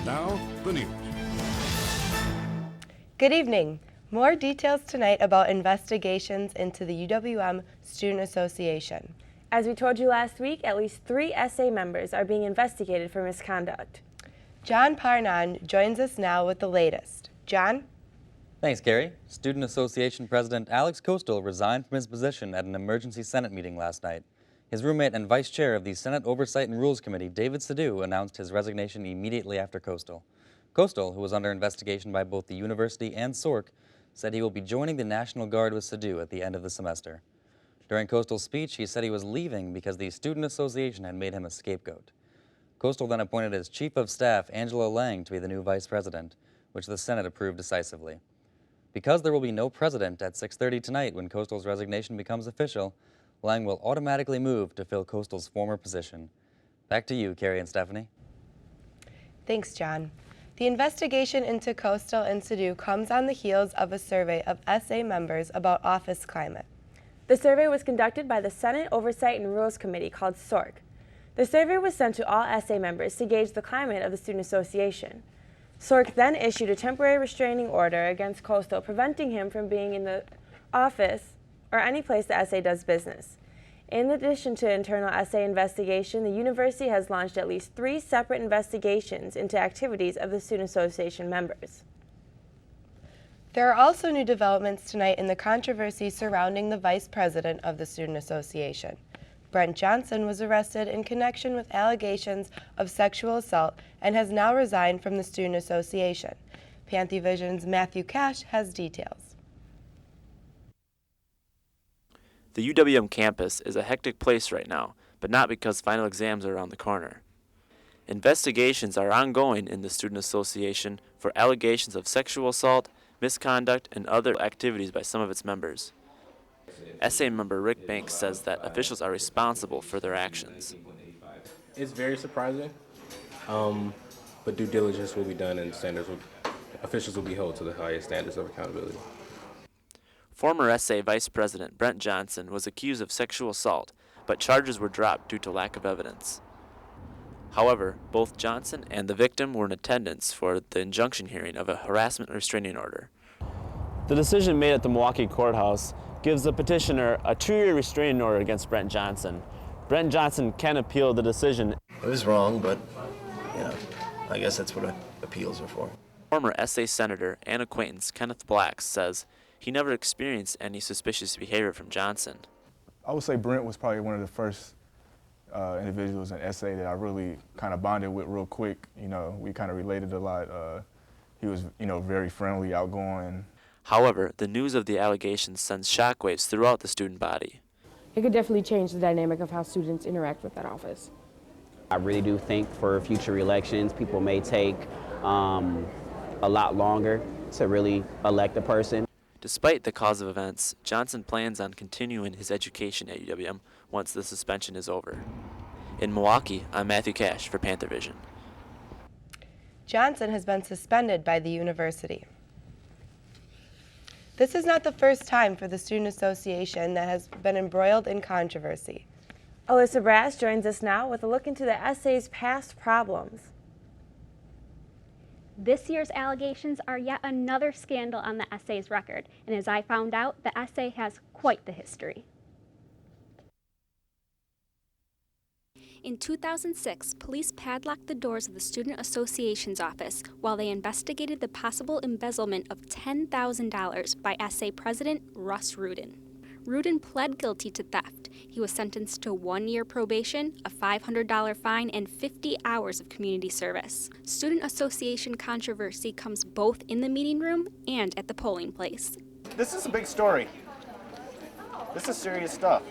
Now, the news. Good evening. More details tonight about investigations into the UWM Student Association. As we told you last week, at least 3 SA members are being investigated for misconduct. John Parnan joins us now with the latest. John? Thanks, Carrie. Student Association President Alex Coastal resigned from his position at an emergency Senate meeting last night. His roommate and vice chair of the Senate Oversight and Rules Committee, David Sadu, announced his resignation immediately after Coastal. Coastal, who was under investigation by both the university and SORC, said he will be joining the National Guard with Sadu at the end of the semester. During Coastal's speech, he said he was leaving because the Student Association had made him a scapegoat. Coastal then appointed as Chief of Staff Angela Lang to be the new vice president, which the Senate approved decisively. Because there will be no president at 6:30 tonight when Coastal's resignation becomes official, Lang will automatically move to fill Coastal's former position. Back to you, Carrie and Stephanie. Thanks, John. The investigation into Coastal and Sadu comes on the heels of a survey of SA members about office climate. The survey was conducted by the Senate Oversight and Rules Committee called SORC. The survey was sent to all SA members to gauge the climate of the Student Association. SORC then issued a temporary restraining order against Coastal, preventing him from being in the office or any place the SA does business. In addition to internal SA investigation, the university has launched at least 3 separate investigations into activities of the Student Association members. There are also new developments tonight in the controversy surrounding the vice president of the Student Association. Brent Johnson was arrested in connection with allegations of sexual assault and has now resigned from the Student Association. PantherVision's Matthew Cash has details. The UWM campus is a hectic place right now, but not because final exams are around the corner. Investigations are ongoing in the Student Association for allegations of sexual assault, misconduct, and other activities by some of its members. SA member Rick Banks says that officials are responsible for their actions. It's very surprising, but due diligence will be done and officials will be held to the highest standards of accountability. Former SA Vice President Brent Johnson was accused of sexual assault, but charges were dropped due to lack of evidence. However, both Johnson and the victim were in attendance for the injunction hearing of a harassment restraining order. The decision made at the Milwaukee courthouse gives the petitioner a 2-year restraining order against Brent Johnson. Brent Johnson can appeal the decision. It was wrong, but, I guess that's what appeals are for. Former SA Senator and acquaintance Kenneth Black says he never experienced any suspicious behavior from Johnson. I would say Brent was probably one of the first individuals in SA that I really kind of bonded with real quick. We kind of related a lot. He was, very friendly, outgoing. However, the news of the allegations sends shockwaves throughout the student body. It could definitely change the dynamic of how students interact with that office. I really do think for future elections, people may take a lot longer to really elect a person. Despite the cause of events, Johnson plans on continuing his education at UWM once the suspension is over. In Milwaukee, I'm Matthew Cash for PantherVision. Johnson has been suspended by the university. This is not the first time for the Student Association that has been embroiled in controversy. Alyssa Brass joins us now with a look into the SA's past problems. This year's allegations are yet another scandal on the SA's record, and as I found out, the SA has quite the history. In 2006, police padlocked the doors of the Student Association's office while they investigated the possible embezzlement of $10,000 by SA President Russ Rudin. Rudin pled guilty to theft. He was sentenced to 1 year probation, a $500 fine, and 50 hours of community service. Student Association controversy comes both in the meeting room and at the polling place. This is a big story. This is serious stuff.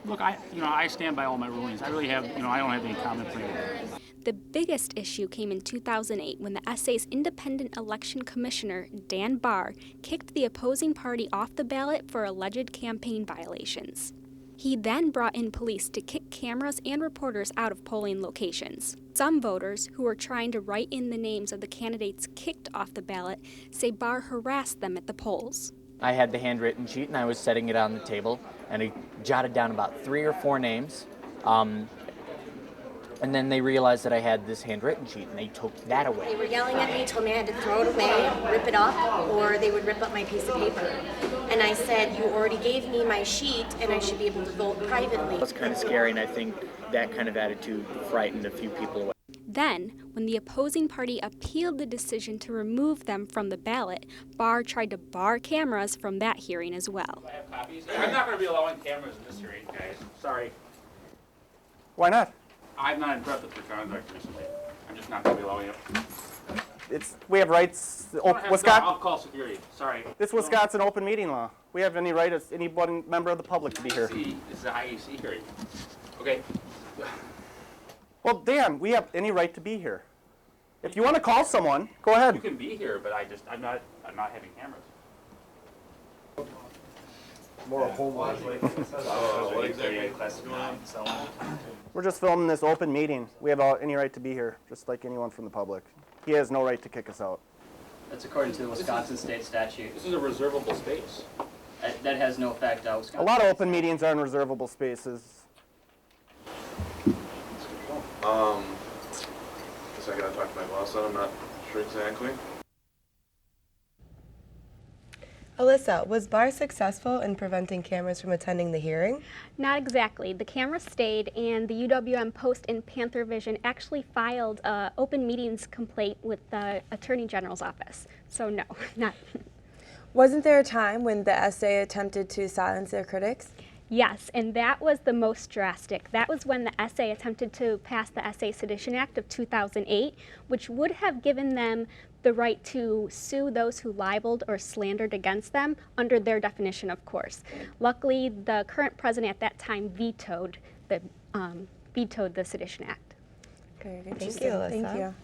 Look, I stand by all my rulings. I really have, I don't have any comment for you. The biggest issue came in 2008 when the SA's independent election commissioner, Dan Barr, kicked the opposing party off the ballot for alleged campaign violations. He then brought in police to kick cameras and reporters out of polling locations. Some voters, who were trying to write in the names of the candidates kicked off the ballot, say Barr harassed them at the polls. I had the handwritten sheet and I was setting it on the table and I jotted down about 3 or 4 names. And then they realized that I had this handwritten sheet, and they took that They away. were yelling at me, told me I had to throw it away, rip it up, or they would rip up my piece of paper. And I said, you already gave me my sheet, and I should be able to vote privately. It was kind of scary, and I think that kind of attitude frightened a few people away. Then, when the opposing party appealed the decision to remove them from the ballot, Barr tried to bar cameras from that hearing as well. I have copies. I'm not going to be allowing cameras in this hearing, guys. Sorry. Why not? I'm not impressed with your conduct recently. I'm just not going to be allowing it. We have rights. Wisconsin. I'll call security. Sorry. This Wisconsin open meeting law. We have any right as any one member of the public to be here. This is a IEC hearing. Okay. Well, Dan, we have any right to be here. If you want to call someone, go ahead. You can be here, but I'm not having cameras. More We're just filming this open meeting. We have any right to be here, just like anyone from the public. He has no right to kick us out. That's according to the Wisconsin state statute. This is a reservable space. That has no effect. A lot of open meetings are in reservable spaces. Guess I gotta talk to my boss on. I'm not sure exactly. Alyssa, was Barr successful in preventing cameras from attending the hearing? Not exactly. The camera stayed, and the UWM Post and PantherVision actually filed an open meetings complaint with the Attorney General's office. So no, not. Wasn't there a time when the SA attempted to silence their critics? Yes, and that was the most drastic. That was when the SA attempted to pass the SA Sedition Act of 2008, which would have given them the right to sue those who libeled or slandered against them under their definition, of course. Luckily, the current president at that time vetoed the Sedition Act. Okay, Thank you, Alyssa. Thank you.